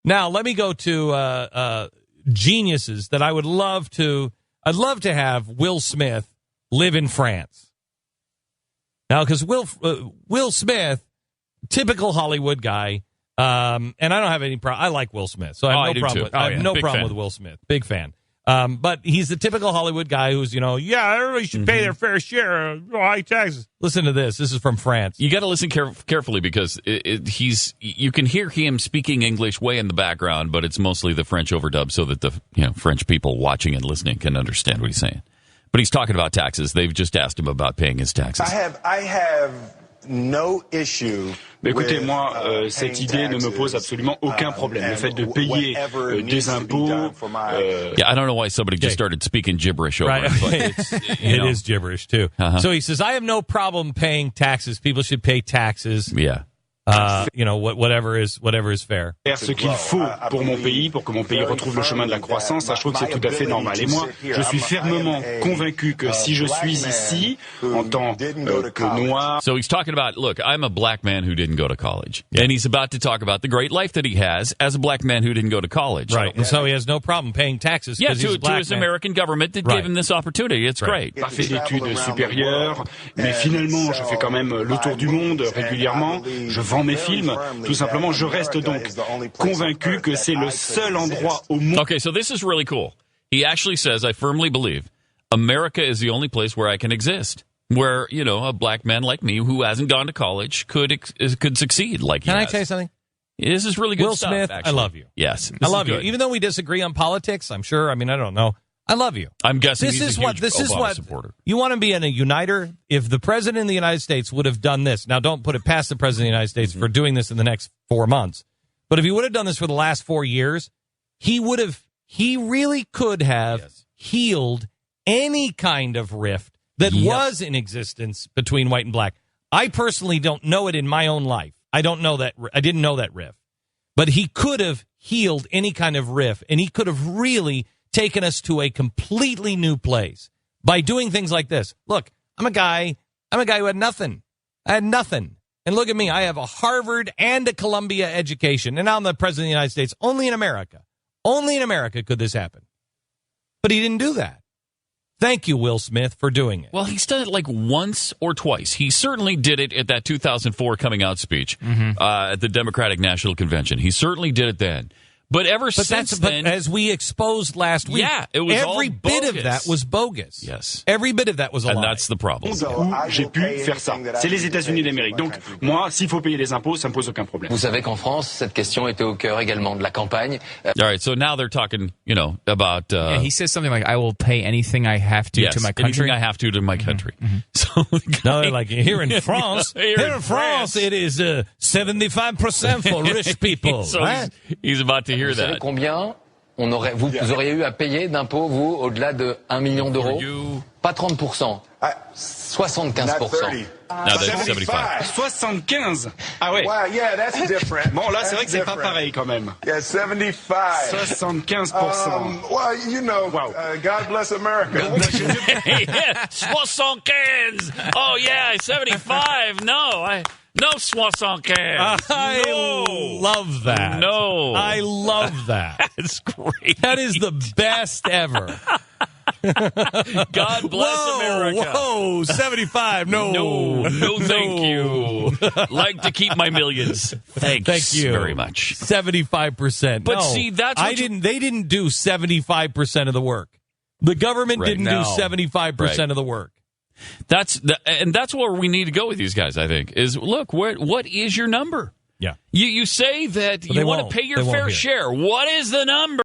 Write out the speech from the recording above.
Now, let me go to geniuses that I would love to. I'd love to have Will Smith live in France. Now, because Will Smith, typical Hollywood guy, and I don't have any problem. I like Will Smith, so I have no problem with Will Smith. Big fan. But he's the typical Hollywood guy who's, everybody should pay their fair share of high taxes. Listen to this. This is from France. You got to listen carefully because you can hear him speaking English way in the background, but it's mostly the French overdub so that the French people watching and listening can understand what he's saying. But he's talking about taxes. They've just asked him about paying his taxes. I have no issue. Écoutez, moi, cette idée ne me pose absolument aucun problème. Le fait de payer des impôts. Yeah, I don't know why somebody just started speaking gibberish over it. But it is gibberish, too. So he says, I have no problem paying taxes. People should pay taxes. Yeah. Whatever is fair. Faire ce qu'il faut pour mon pays, pour que mon pays retrouve le chemin de la croissance, ça, je trouve que c'est tout à fait normal. Et moi, je suis fermement convaincu que si je suis ici, en tant que noir... So he's talking about, look, I'm a black man who didn't go to college. Yeah. And he's about to talk about the great life that he has as a black man who didn't go to college. Right, and so he has no problem paying taxes. Yeah, to his American government that gave him this opportunity. It's great. Pas fait d'études supérieures, mais finalement, je fais quand même le tour du monde régulièrement. Je vends mes films. Tout simplement, je reste donc convaincu que c'est le seul endroit au monde. Okay, so this is really cool. He actually says, I firmly believe, America is the only place where I can exist. Where, a black man like me who hasn't gone to college could succeed like he has. Can I tell you something? This is really good Will stuff, Smith, actually. I love you. Yes. I love you. Even though we disagree on politics, I'm sure, I don't know. I love you. I'm guessing he's a huge Obama supporter. You want to be in a uniter? If the president of the United States would have done this, now don't put it past the president of the United States for doing this in the next 4 months, but if he would have done this for the last 4 years, he really could have healed any kind of rift that was in existence between white and black. I personally don't know it in my own life. I didn't know that rift. But he could have healed any kind of rift, and he could have really taken us to a completely new place by doing things like this. Look, I'm a guy who had nothing. I had nothing. And look at me. I have a Harvard and a Columbia education, and I'm the president of the United States. Only in America could this happen. But he didn't do that. Thank you, Will Smith, for doing it. Well, he's done it like once or twice. He certainly did it at that 2004 coming out speech at the Democratic National Convention. He certainly did it then. But since then, as we exposed last week, it was every bit of that was bogus. Yes. Every bit of that was a lie. And that's the problem. J'ai pu faire ça. C'est les États-Unis d'Amérique. Donc, moi, s'il faut payer les impôts, ça me pose aucun problème. Vous savez qu'en France, cette question était au cœur également de la campagne. All right, so now they're talking, about... he says something like, I will pay anything I have to my country. Anything I have to my country. So now they're like, here in France, it is 75% for rich people. So he's about to hear Vous savez that. combien vous auriez eu à payer d'impôts, vous, au-delà de 1 million d'euros? Pas 30%, 75%. No, that's 75. 75. Ah ouais. Wow, yeah, that's different. Bon, là, c'est vrai que c'est pas pareil quand même. Yeah, 75. 75%. God bless America. 75. Oh, yeah, 75. No 75. I love that. No. I love that. It's great. That is the best ever. God bless America. Whoa, 75. No, thank you. Like to keep my millions. Thanks. Thank you very much. 75%. But see, that's what they didn't do 75% of the work. The government didn't do 75% of the work. That's where we need to go with these guys, I think, is look, what is your number? Yeah. You say that you want to pay your fair share. What is the number?